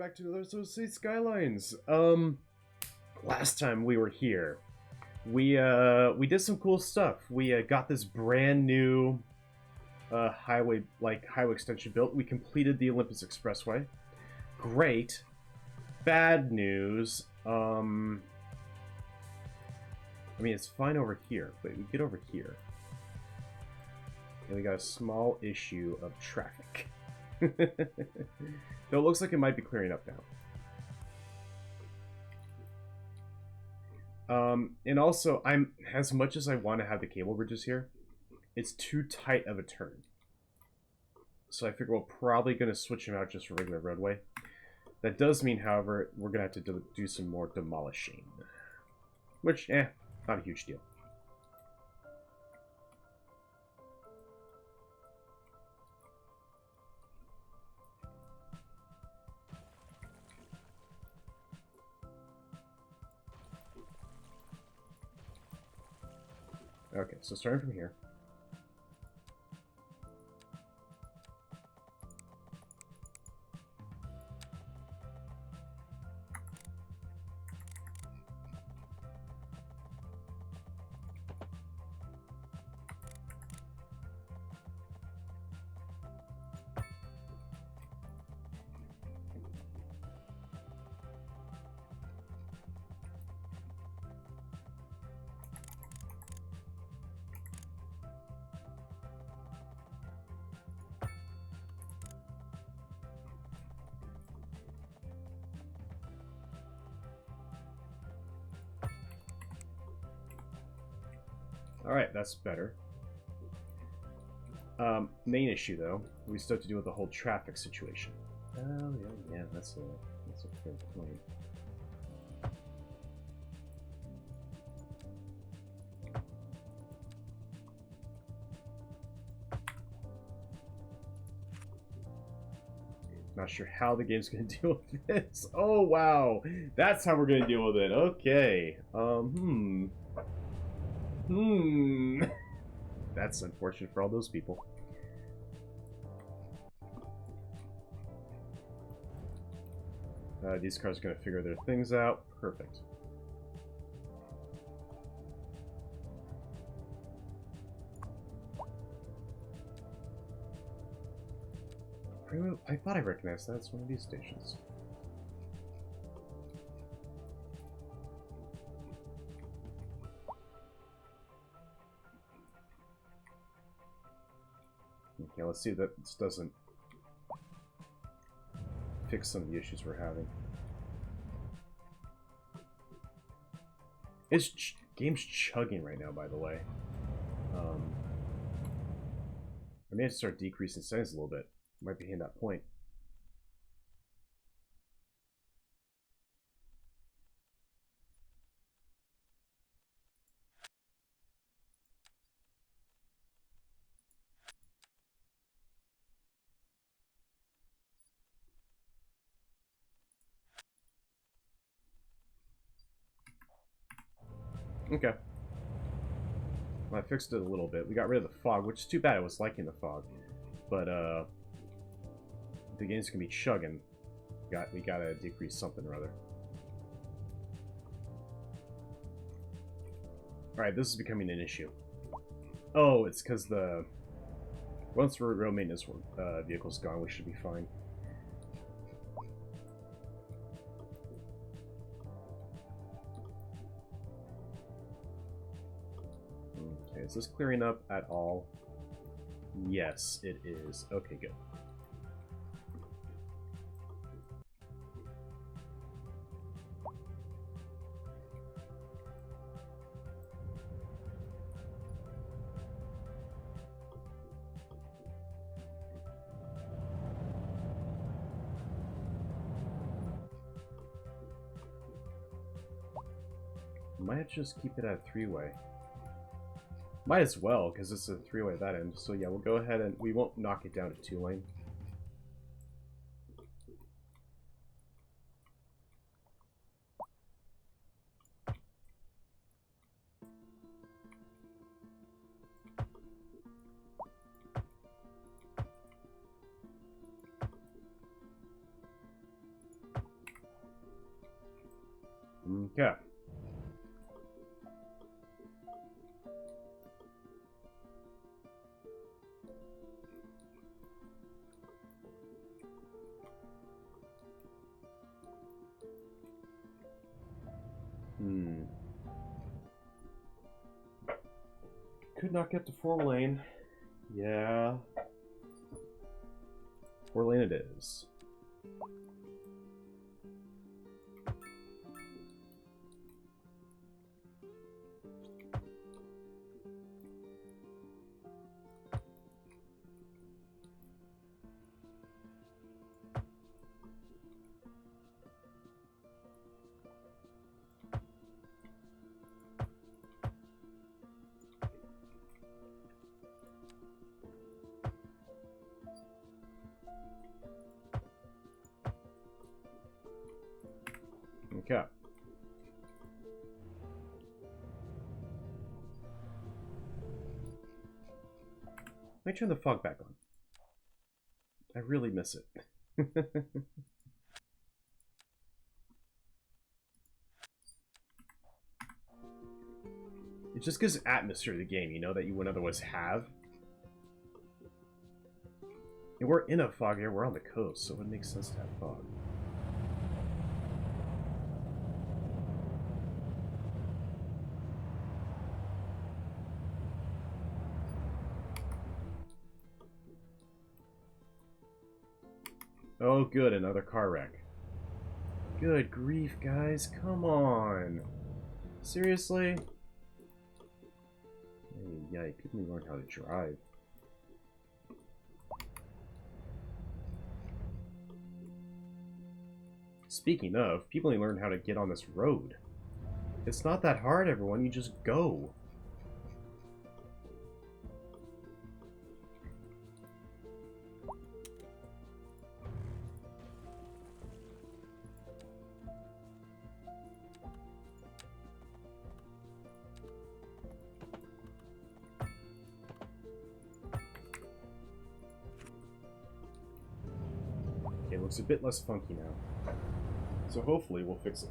back to another Cities Skylines. Last time we were here, we did some cool stuff. We got this brand new highway extension built. We completed the Olympus Expressway. Great. Bad news. I mean, it's fine over here, but we get over here, and we got a small issue of traffic. Though it looks like it might be clearing up now. And also, as much as I want to have the cable bridges here, it's too tight of a turn. So I figure we're probably going to switch them out just for regular roadway. That does mean, however, we're going to have to do some more demolishing. Which, not a huge deal. Okay, so starting from here. Alright, that's better. Main issue, though, we still have to deal with the whole traffic situation. Oh, yeah, that's a fair point. Not sure how the game's going to deal with this. Oh, wow. That's how we're going to deal with it. Okay. That's unfortunate for all those people. These cars are going to figure their things out. Perfect. I thought I recognized that. It's one of these stations. Okay, let's see if that this doesn't fix some of the issues we're having. Game's chugging right now, by the way. I may have to start decreasing settings a little bit. Might be hitting that point. Okay. Well, I fixed it a little bit. We got rid of the fog, which is too bad. I was liking the fog. But, the game's gonna be chugging. We gotta decrease something or other. Alright, this is becoming an issue. Oh, it's because once the road maintenance vehicle's gone, we should be fine. Okay, is this clearing up at all? Yes, it is. Okay, good. Might have to just keep it at a three-way. Might as well, because it's a three-way at that end. So yeah, we'll go ahead and we won't knock it down to two-lane. Okay. Could not get to 4-lane. Yeah. 4-lane it is. Okay. Let me turn the fog back on. I really miss it. It just gives atmosphere to the game, you know, that you wouldn't otherwise have. And we're in a fog area, we're on the coast, so it would make sense to have fog. Oh good, another car wreck. Good grief, guys, come on. Seriously? Yeah, people need to learn how to drive. Speaking of, people need to learn how to get on this road. It's not that hard, everyone, you just go. It looks a bit less funky now. So hopefully we'll fix it.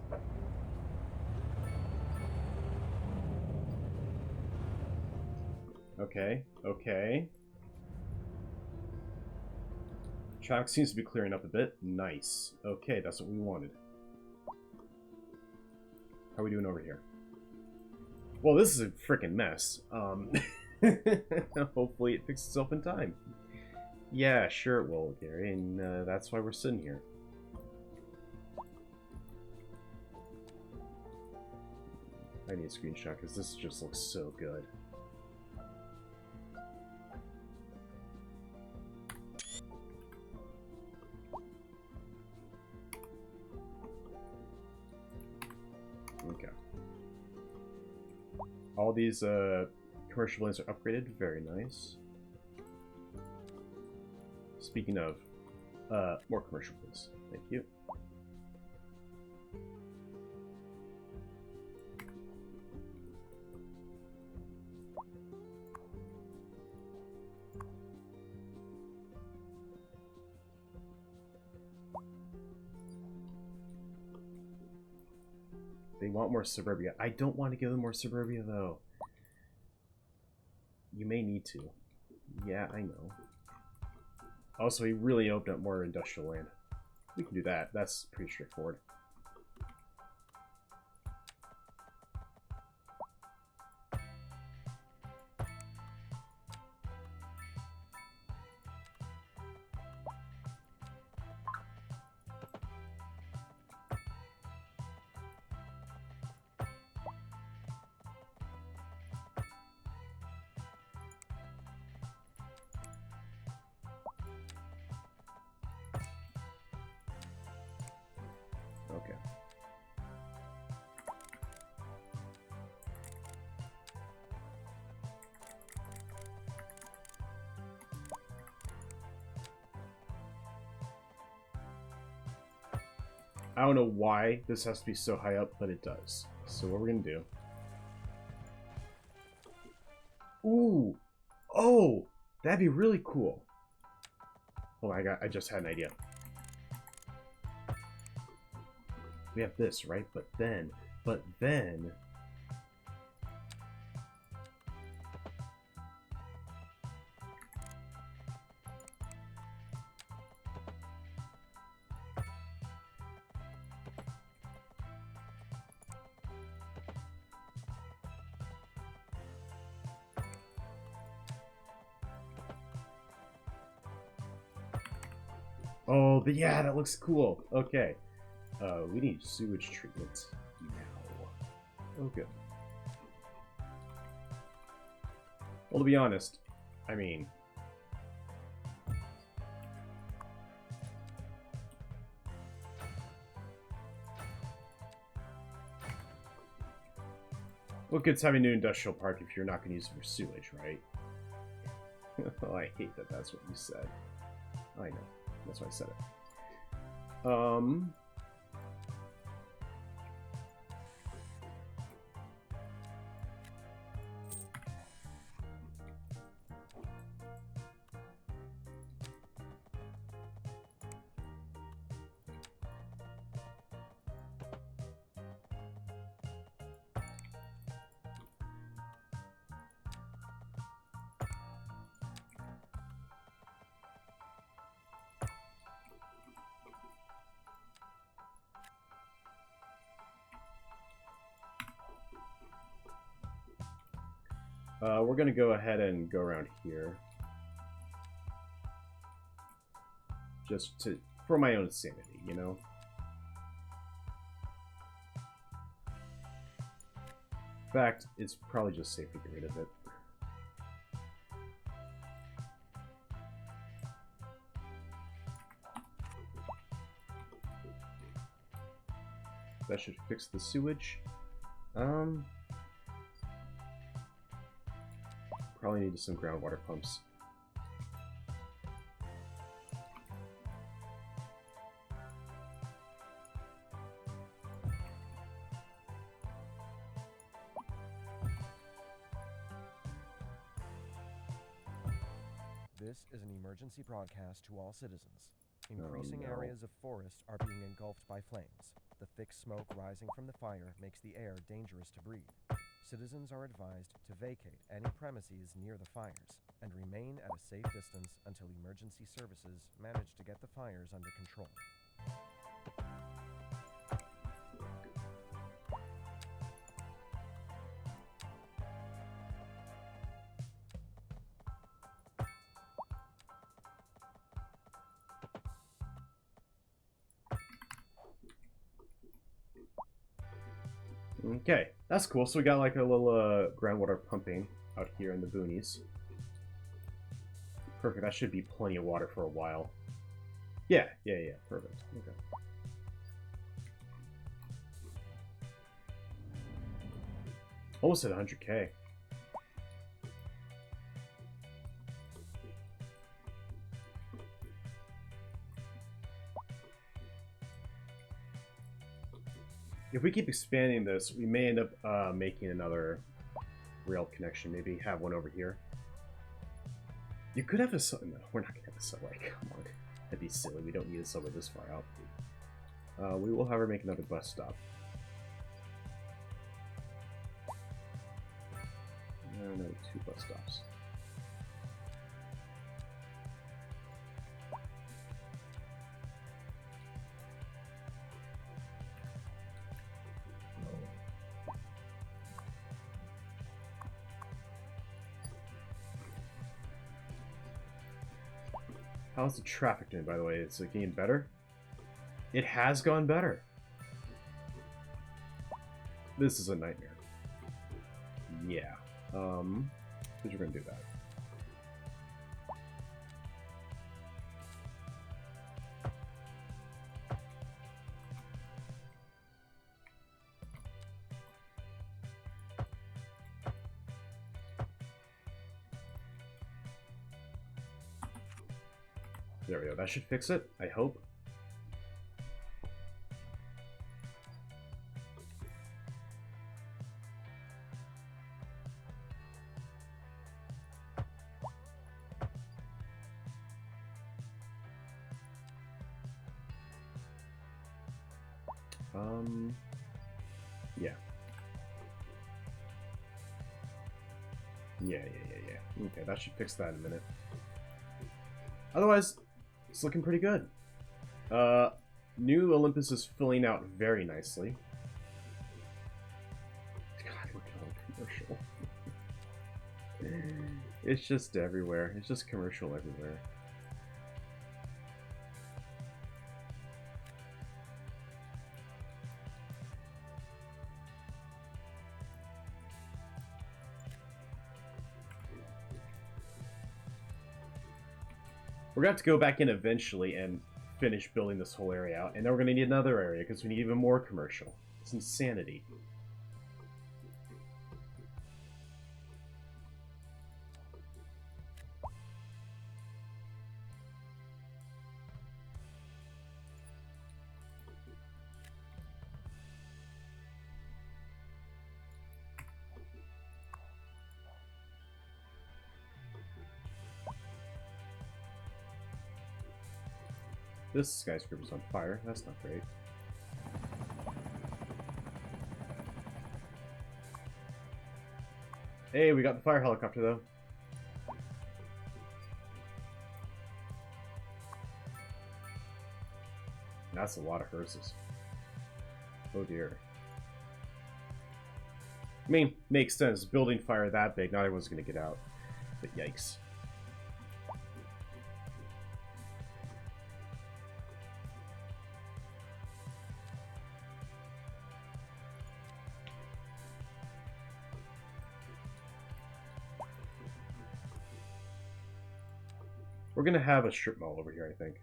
Okay, okay. Traffic seems to be clearing up a bit. Nice. Okay, that's what we wanted. How are we doing over here? Well, this is a freaking mess. Hopefully it fixes itself in time. Yeah, sure it will, Gary, and that's why we're sitting here. I need a screenshot because this just looks so good. Okay. All these commercial lanes are upgraded. Very nice. Speaking of, more commercial, please. Thank you. They want more suburbia. I don't want to give them more suburbia, though. You may need to. Yeah, I know. Also, he really opened up more industrial land. We can do that. That's pretty straightforward. Okay. I don't know why this has to be so high up, but it does. So what we're gonna do... Ooh! Oh! That'd be really cool. Oh my god, I just had an idea. We have this, right? But then But then... Oh, but yeah, that looks cool. Okay. We need sewage treatment now. Oh, good. Well, to be honest, I mean... what good's having a new industrial park if you're not going to use it for sewage, right? Oh, I hate that that's what you said. I know. That's why I said it. We're going to go ahead and go around here. Just for my own sanity, you know? In fact, it's probably just safe to get rid of it. That should fix the sewage. Probably need some groundwater pumps. This is an emergency broadcast to all citizens. Increasing areas of forest are being engulfed by flames. The thick smoke rising from the fire makes the air dangerous to breathe. Citizens are advised to vacate any premises near the fires and remain at a safe distance until emergency services manage to get the fires under control. Okay, that's cool. So we got like a little groundwater pumping out here in the boonies. Perfect. That should be plenty of water for a while. Yeah. Perfect. Okay. Almost at 100K. If we keep expanding this, we may end up making another rail connection. Maybe have one over here. You could have a subway. No, we're not going to have a subway. Come on. That'd be silly. We don't need a subway this far out. We will, however, make another bus stop. No, 2 bus stops. How's the traffic doing, by the way? Is it getting better? It has gone better. This is a nightmare. Yeah. Because we're going to do that. There we go. That should fix it, I hope. Yeah. Yeah. Okay, that should fix that in a minute. Otherwise, it's looking pretty good. New Olympus is filling out very nicely. God, look at all the commercial. It's just everywhere. It's just commercial everywhere. We're going to have to go back in eventually and finish building this whole area out. And then we're going to need another area because we need even more commercial. It's insanity. This skyscraper's on fire. That's not great. Hey, we got the fire helicopter, though. That's a lot of hearses. Oh, dear. I mean, makes sense. Building fire that big, not everyone's going to get out. But yikes. We're going to have a strip mall over here, I think.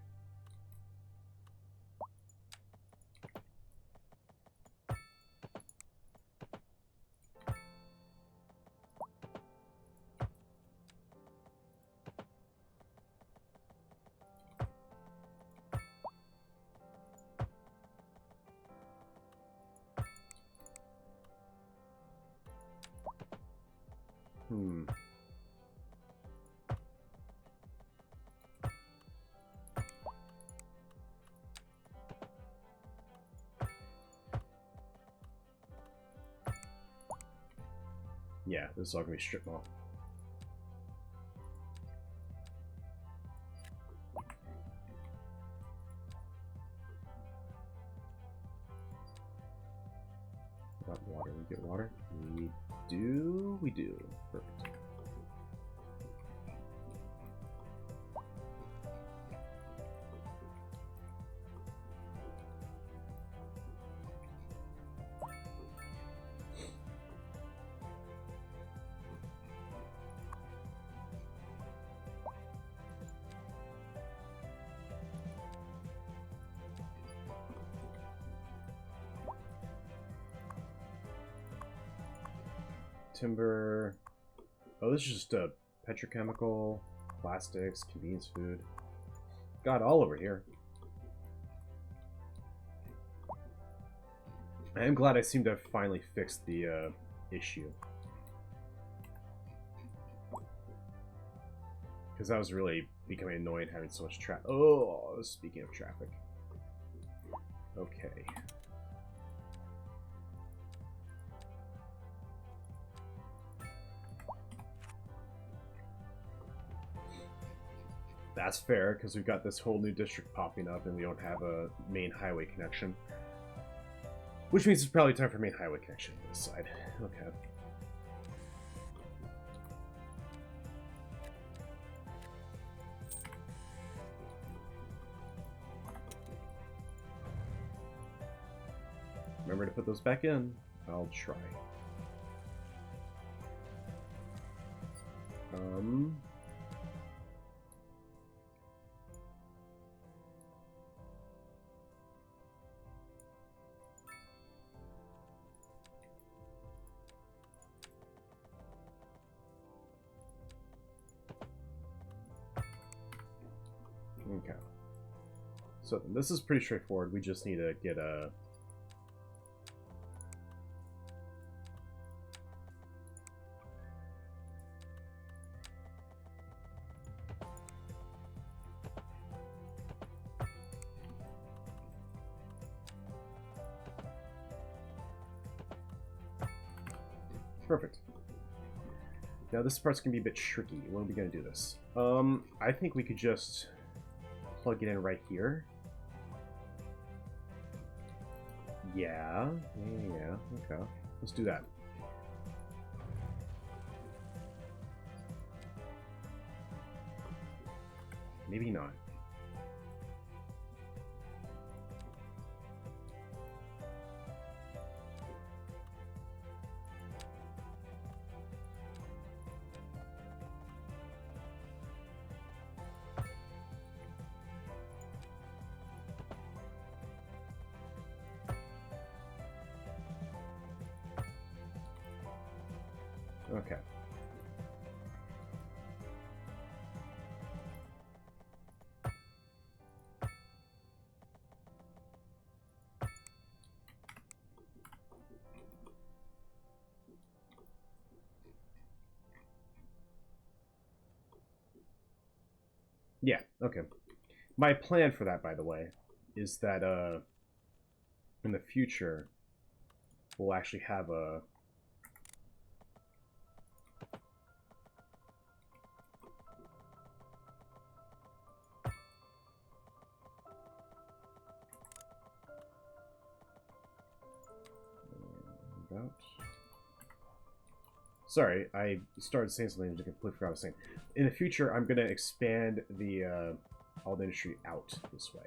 Yeah, this is all gonna be strip mall. Got water. We get water. We do. We do. Perfect. Timber. Oh, this is just a petrochemical, plastics, convenience food. God, all over here. I am glad I seem to have finally fixed the issue. Because that was really becoming annoying having so much traffic. Oh, speaking of traffic. Okay. That's fair, because we've got this whole new district popping up and we don't have a main highway connection. Which means it's probably time for main highway connection on this side. Okay. Remember to put those back in. I'll try. Okay. So this is pretty straightforward. We just need to get a... Perfect. Now this part's gonna be a bit tricky. When are we gonna do this? I think we could just plug it in right here. Yeah. Okay. Let's do that. Maybe not. Okay. Yeah, okay. My plan for that, by the way, is that in the future we'll actually have a about. Sorry, I started saying something and I completely forgot what I was saying. In the future, I'm going to expand the all the industry out this way.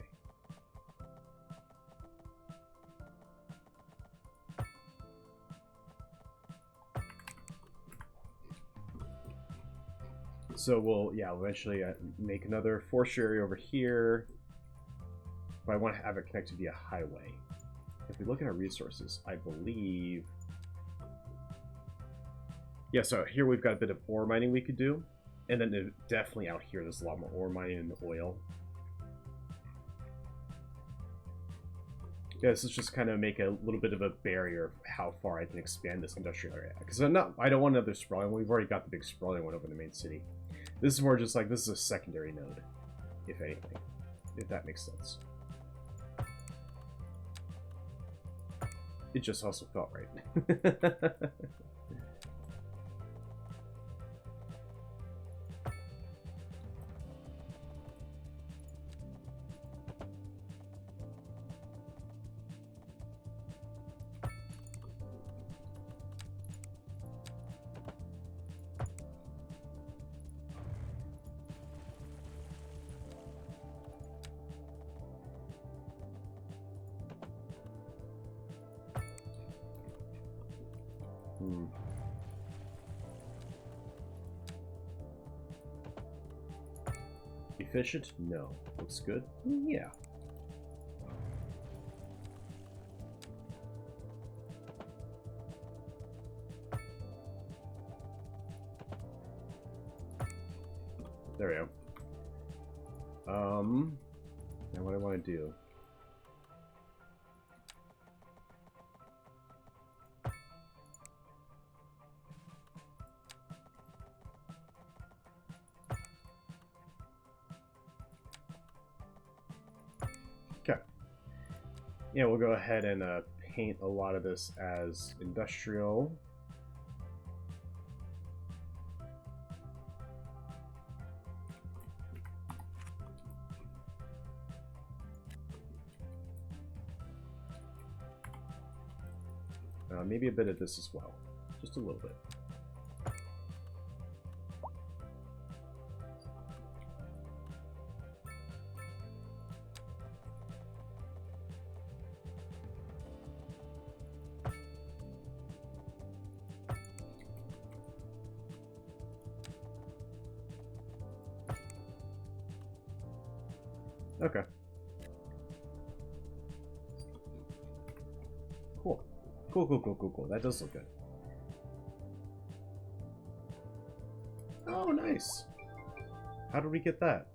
So we'll, yeah, eventually make another forestry area over here. But I want to have it connected via highway. If we look at our resources, I believe... Yeah, so here we've got a bit of ore mining we could do. And then definitely out here, there's a lot more ore mining and oil. Yeah, this is just kind of make a little bit of a barrier of how far I can expand this industrial area. Because I don't want another sprawling one. We've already got the big sprawling one over in the main city. This is more just like, this is a secondary node, if anything. If that makes sense. It just also felt right. Efficient? No. Looks good? Yeah. There we go. Now what I want to do. Okay. Yeah, we'll go ahead and paint a lot of this as industrial. Maybe a bit of this as well. Just a little bit. Okay. Cool. Cool. That does look good. Oh, nice. How did we get that?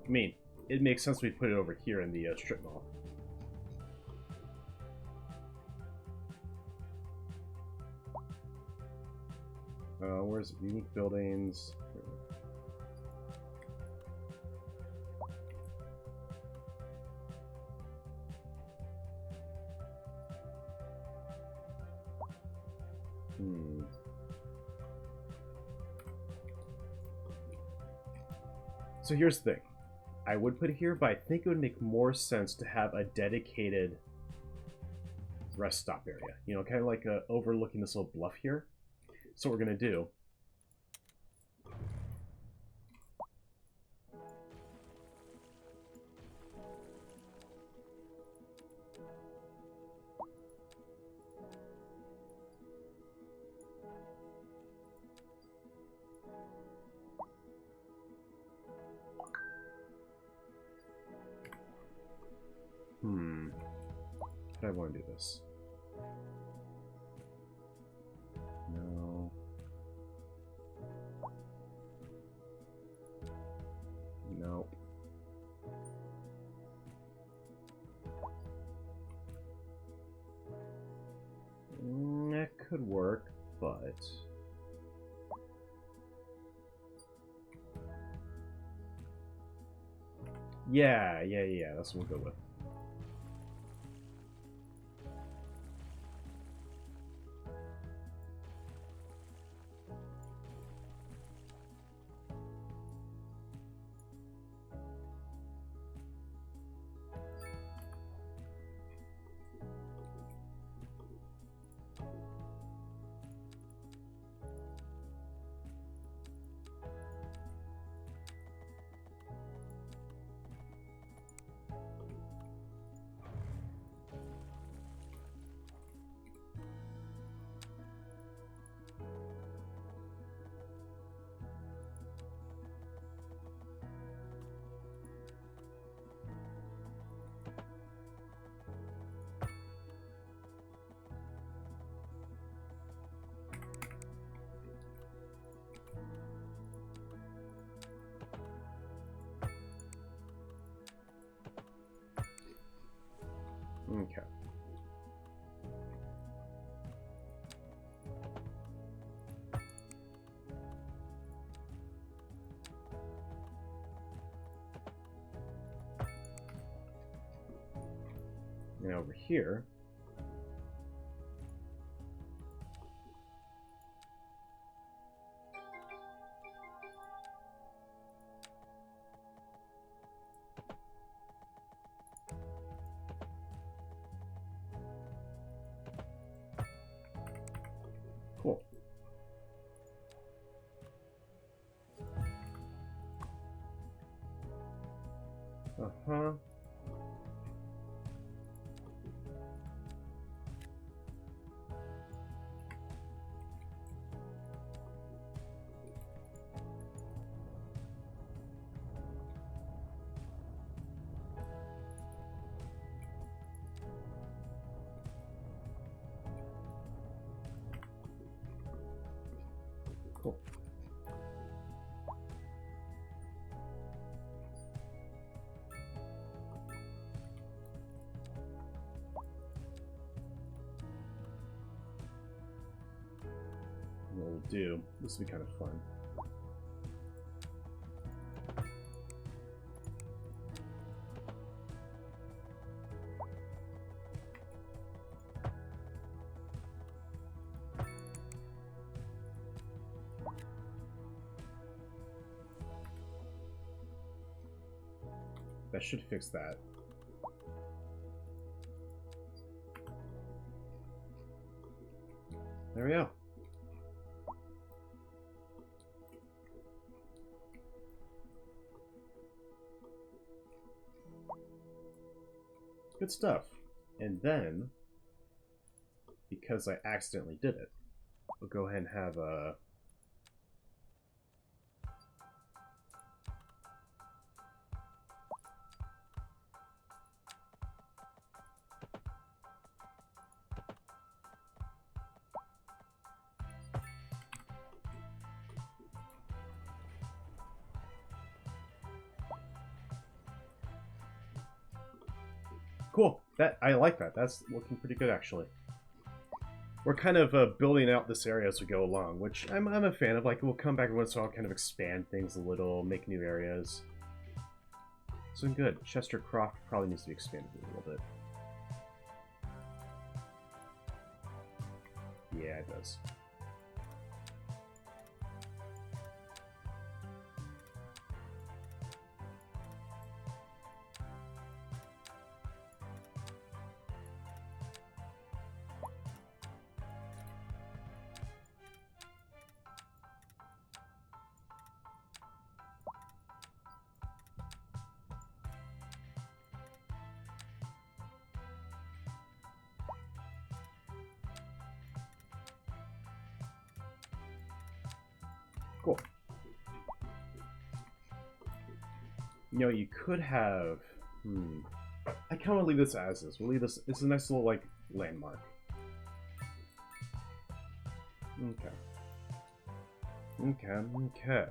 I mean, it makes sense we put it over here in the strip mall. Where's unique buildings? Hmm. So here's the thing. I would put it here, but I think it would make more sense to have a dedicated rest stop area. You know, kind of like overlooking this little bluff here. So what we're going to do... How do I want to do this? No. Nope. That could work, but... Yeah, that's what we'll go with. Okay. And over here, cool. Uh-huh. Cool. What we'll do, this will be kind of fun. That should fix that. There we go. Good stuff. And then, because I accidentally did it, we'll go ahead and have a... Cool. I like that. That's looking pretty good, actually. We're kind of building out this area as we go along, which I'm a fan of. Like, we'll come back once in a while, kind of expand things a little, make new areas. So good. Chester Croft probably needs to be expanded a little bit. Yeah, it does. Cool. You know, you could have... I kind of want to leave this as is. We'll leave this... It's a nice little, like, landmark. Okay. Okay.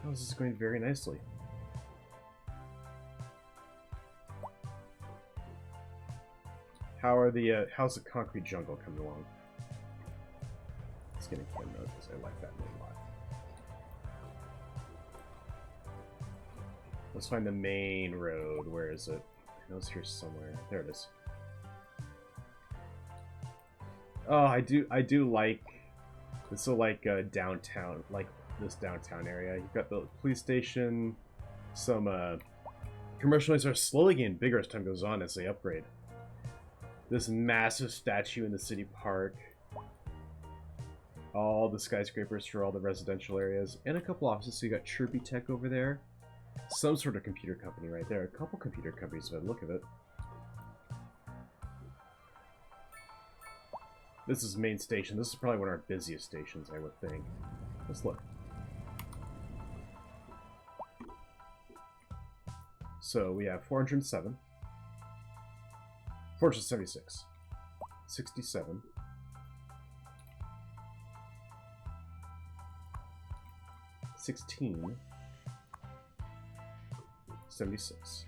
Oh, this is going very nicely. How's the concrete jungle coming along? It's getting fun though, because I like that name a lot. Let's find the main road. Where is it? I know it's here somewhere. There it is. Oh, I do like this. So like downtown, like this downtown area. You've got the police station. Some commercial lanes are slowly getting bigger as time goes on as they upgrade. This massive statue in the city park. All the skyscrapers for all the residential areas. And a couple offices. So you got Chirpy Tech over there. Some sort of computer company right there. A couple computer companies by the look of it. This is main station. This is probably one of our busiest stations, I would think. Let's look. So we have 407. 476. 67. 16. 76.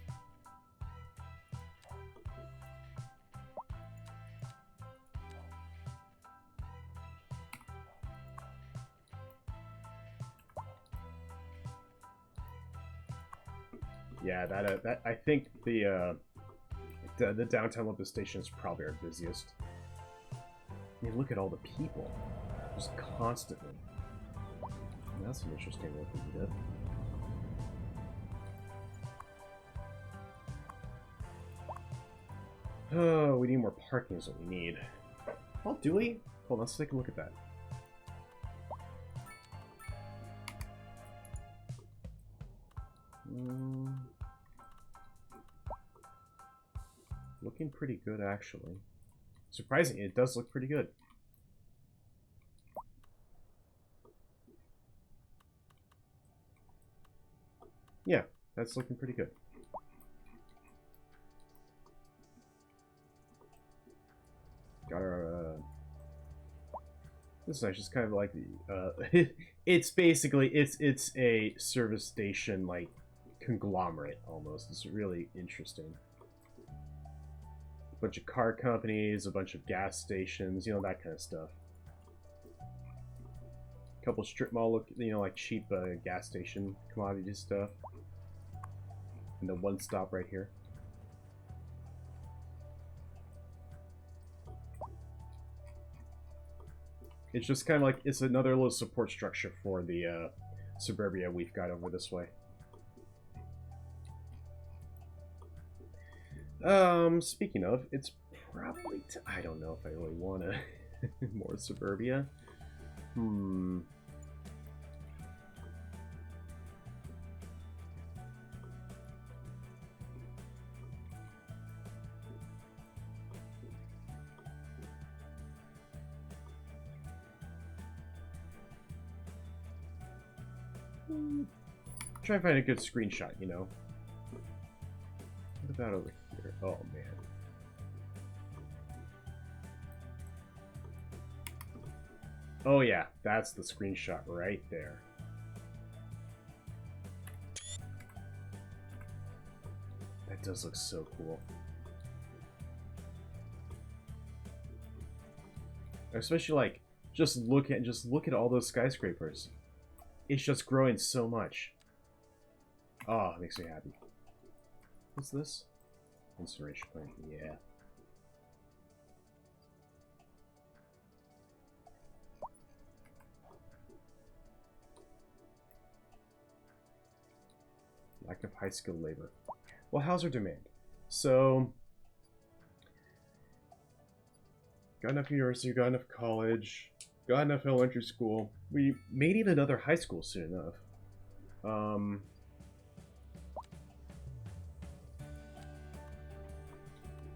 Yeah, that I think the downtown Olympus station is probably our busiest. I mean, look at all the people, just constantly. That's an interesting looking bit. Oh, we need more parking is what we need. Well, do we? Hold on, let's take a look at that. Looking pretty good, actually. Surprisingly, it does look pretty good. Yeah, that's looking pretty good. Got our, this is nice, just kind of like the, it's basically, it's a service station, like, conglomerate, almost. It's really interesting. A bunch of car companies, a bunch of gas stations, you know, that kind of stuff. A couple strip mall, look, you know, like cheap gas station commodity stuff. And the one stop right here. It's just kind of like, it's another little support structure for the suburbia we've got over this way. Speaking of, it's probably, I don't know if I really want to more suburbia. Try and find a good screenshot, you know. What about over here? Oh, man. Oh, yeah. That's the screenshot right there. That does look so cool. Especially, like, just look at all those skyscrapers. It's just growing so much. Oh, it makes me happy. What's this? Incineration plant, yeah. Lack of high-skilled labor. Well, how's our demand? So, got enough university, got enough college, got enough elementary school. We may need another high school soon enough.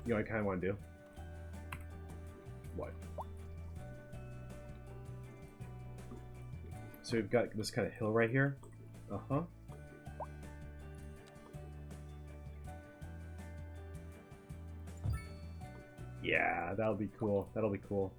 You know what I kind of want to do? What? So we've got this kind of hill right here. Uh-huh. Yeah, that'll be cool. That'll be cool.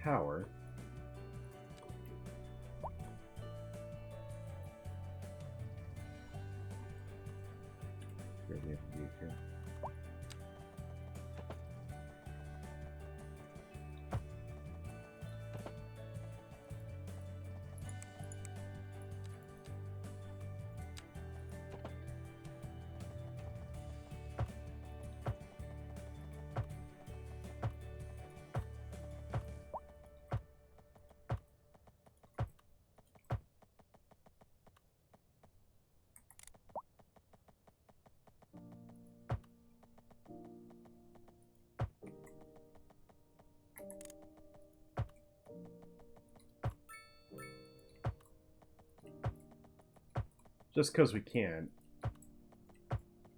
Power. What do we have to do here? Just because we can.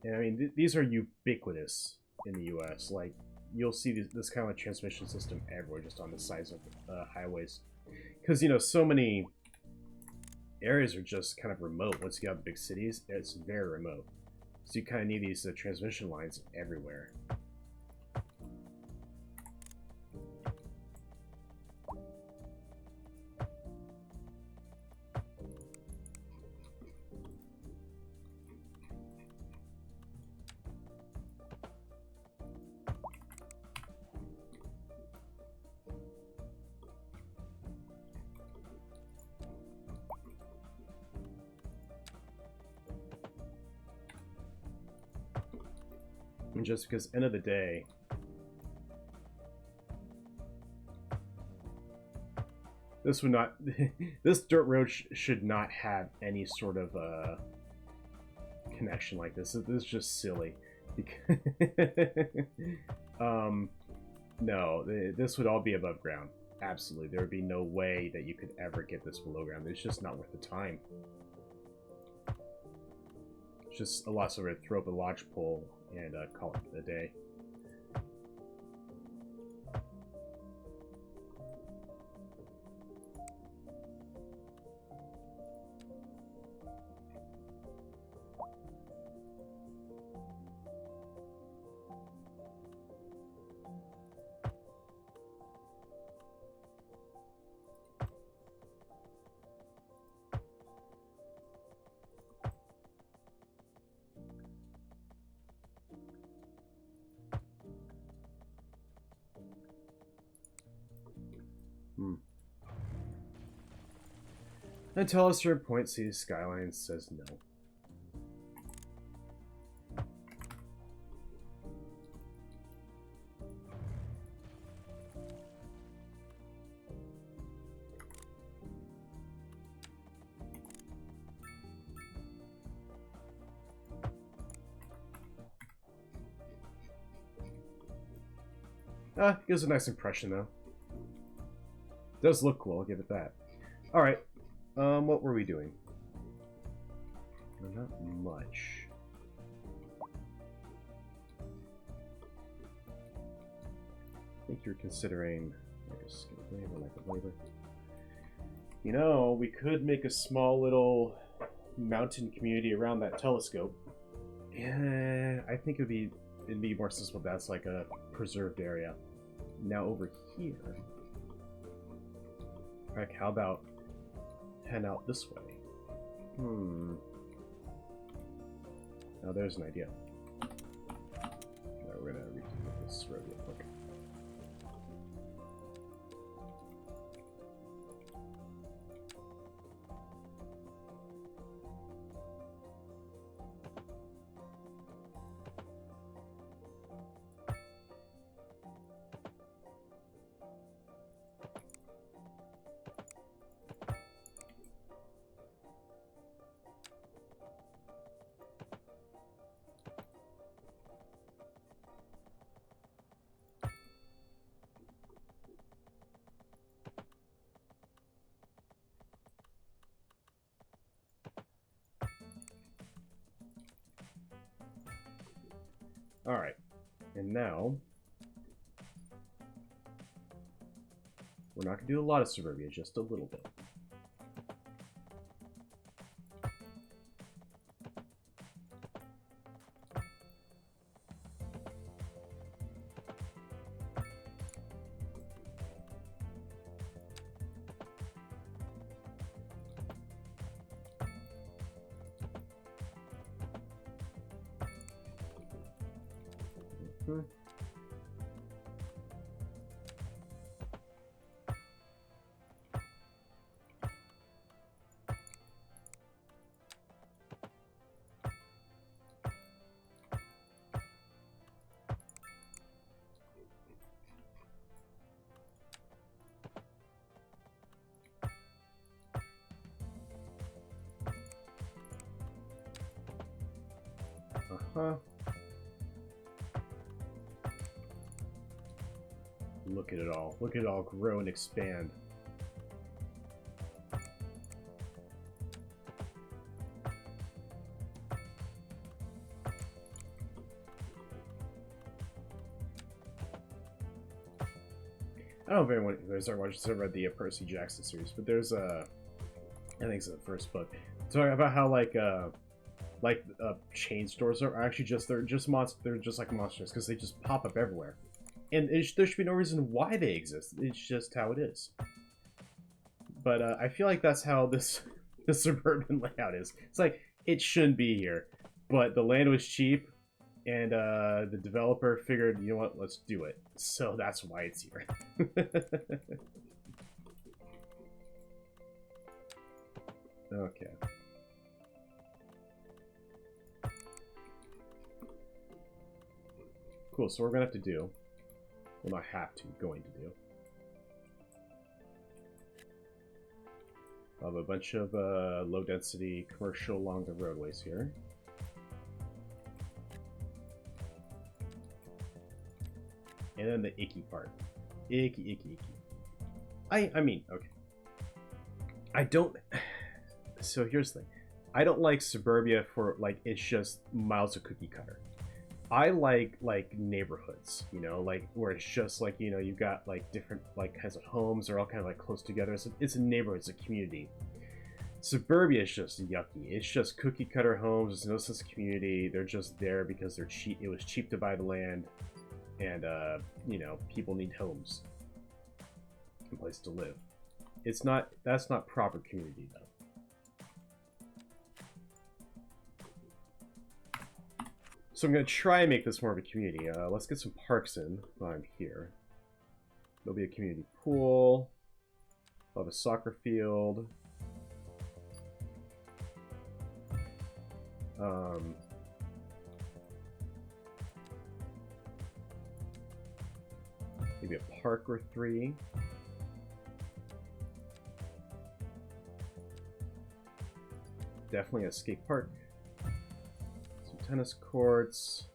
And I mean, these are ubiquitous in the U.S. Like, you'll see this kind of transmission system everywhere, just on the sides of highways. Because, you know, so many areas are just kind of remote. Once you get out of the big cities, it's very remote. So you kind of need these transmission lines everywhere. And just because, end of the day, this would not, this dirt road should not have any sort of connection like this. This is just silly. No, this would all be above ground. Absolutely, there would be no way that you could ever get this below ground. It's just not worth the time. It's just a lot sort of throw up a lodgepole and call it a day. Until a certain point, Cities Skylines says no. Gives a nice impression though. Does look cool, I'll give it that. Alright. What were we doing? Not much. I think you're considering labor. You know, we could make a small little mountain community around that telescope. Yeah, I think it'd be more sensible. That's like a preserved area. Now over here, heck, how about head out this way? Now there's an idea. Now we're gonna redo this road real quick. Alright. And now... we're not going to do a lot of suburbia, just a little bit. Uh-huh. Look at it all. Look at it all grow and expand. I don't know if anyone there's ever read the Percy Jackson series, but there's I think it's the first book talking about how chain stores are actually they're just like monsters because they just pop up everywhere, and there should be no reason why they exist. It's just how it is. But I feel like that's how the suburban layout is. It's like it shouldn't be here, but the land was cheap, and the developer figured, you know what, let's do it. So that's why it's here. Okay. Cool, so we're gonna have to do... well, not have to, going to do... I'll have a bunch of low-density commercial along the roadways here. And then the icky part. Icky. I mean, okay. I don't... so here's the thing. I don't like suburbia for, like, it's just miles of cookie cutter. I like neighborhoods, you know, like where it's just like, you know, you've got like different like kinds of homes. They're all kind of like close together. It's a neighborhood, it's a community. Suburbia is just yucky. It's just cookie cutter homes. There's no sense of community. They're just there because they're cheap. It was cheap to buy the land, and you know, people need homes, a place to live. It's not. That's not proper community though. So I'm going to try and make this more of a community. Let's get some parks in while I'm here. There'll be a community pool. I'll have a soccer field. Maybe a park or 3. Definitely a skate park. Tennis courts.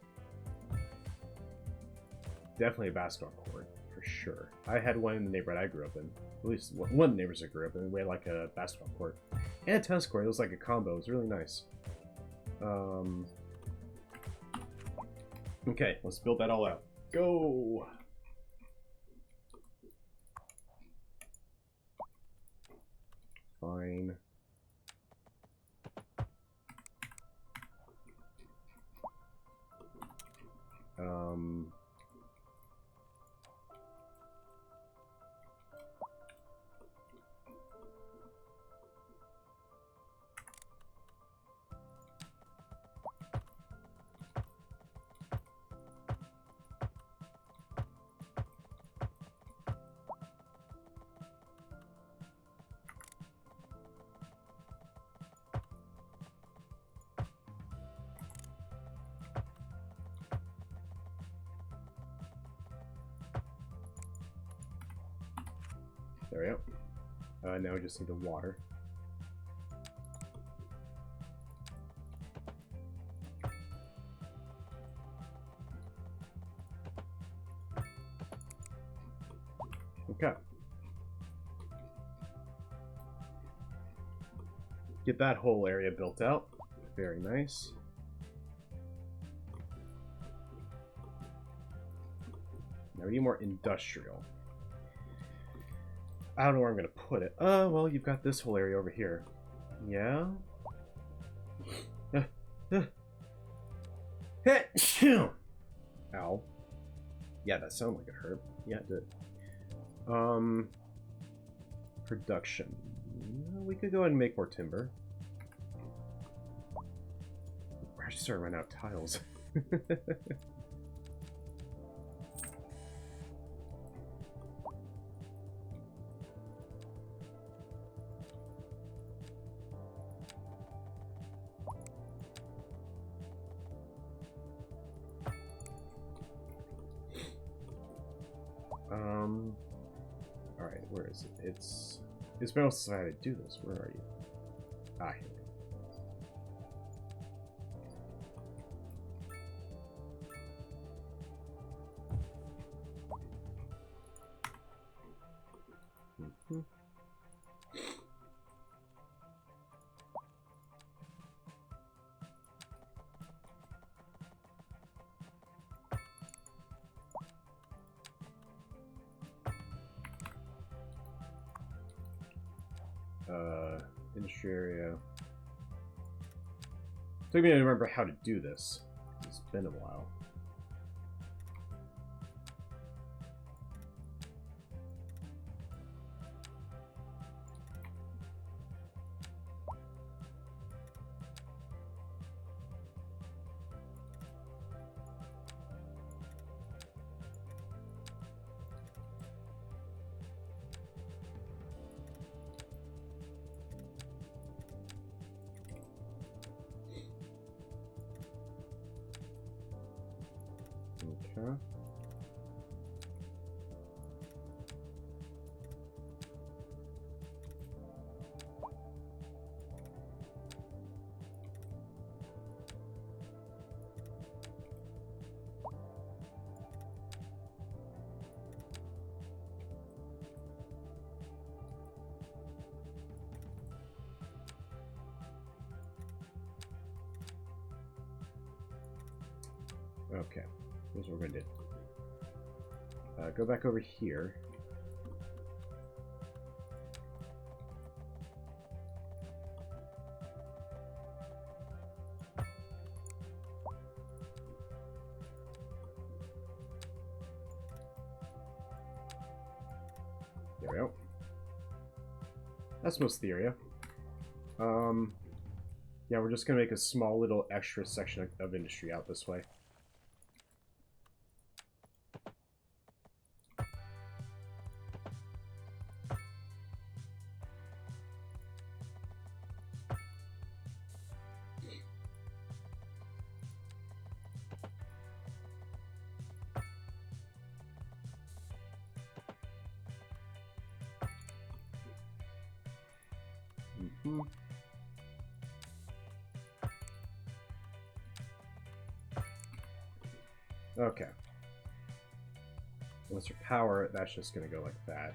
Definitely a basketball court, for sure. I had one in the neighborhood I grew up in. At least one of the neighbors I grew up in. We had like a basketball court. And a tennis court. It was like a combo. It was really nice. Okay, let's build that all out. Go! Fine. There we go. Now we just need the water. Okay. Get that whole area built out. Very nice. Now we need more industrial. I don't know where I'm gonna put it. Well, you've got this whole area over here. Yeah? Ow. Yeah, that sounded like it hurt. Yeah, it did. Production. We could go ahead and make more timber. We're actually starting to run out of tiles. Alright, where is it? It's been else how to do this. Where are you? Ah, here we go. Industry area. Took me to remember how to do this. It's been a while. Okay. Okay. Here's what we're going to do. Go back over here. There we go. That's most of the area. Yeah, we're just going to make a small little extra section of industry out this way. Okay. Once your power, that's just going to go like that.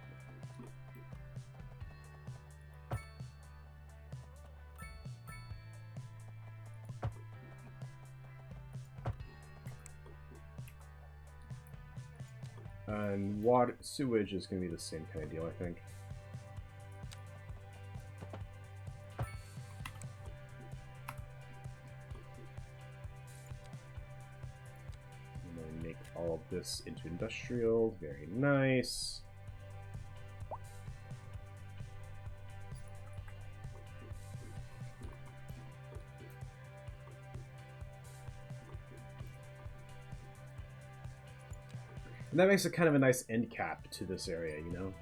And water, sewage is going to be the same kind of deal, I think. All of this into industrial, very nice. And that makes it kind of a nice end cap to this area, you know?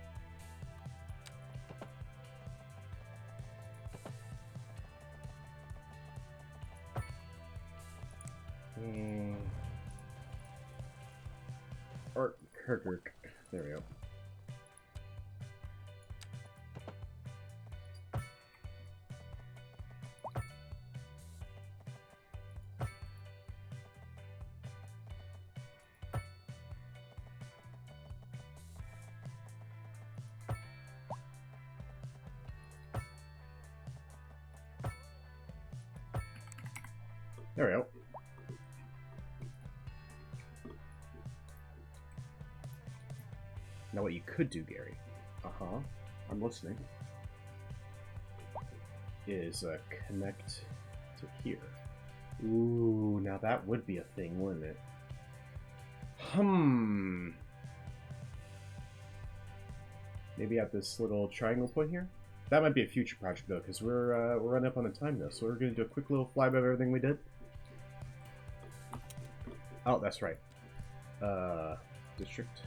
There we go. There we go. Now what you could do, Gary, I'm listening, is connect to here. Ooh, now that would be a thing, wouldn't it? Maybe at this little triangle point here? That might be a future project, though, because we're running up on the time now, so we're going to do a quick little flyby of everything we did. Oh, that's right. District.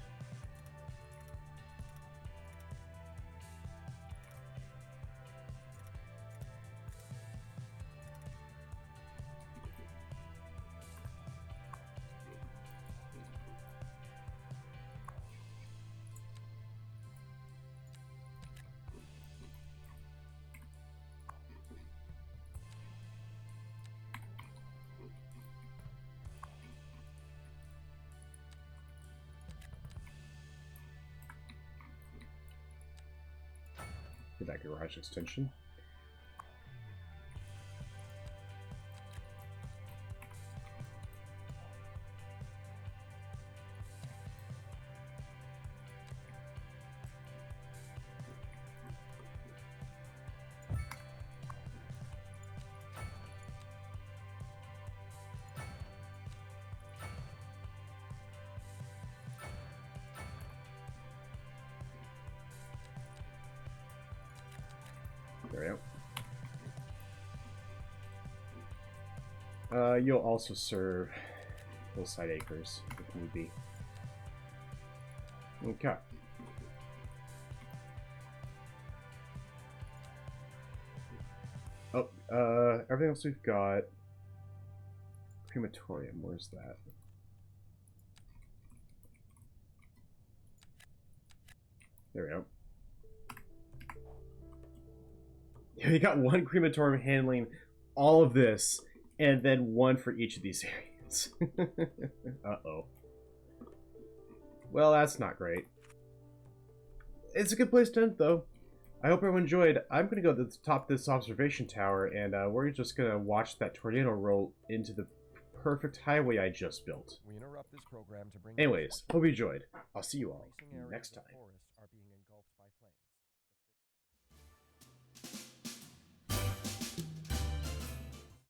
Get that garage extension. There we go. You'll also serve hillside acres if need be. Okay. Oh, everything else we've got. Crematorium, where's that? There we go. You got one crematorium handling all of this, and then one for each of these areas. Uh-oh. Well, that's not great. It's a good place to end, though. I hope everyone enjoyed. I'm going to go to the top of this observation tower, and we're just going to watch that tornado roll into the perfect highway I just built. We interrupt this program to bring Anyways, hope you enjoyed. I'll see you all next time. Forests are being engulfed by flames.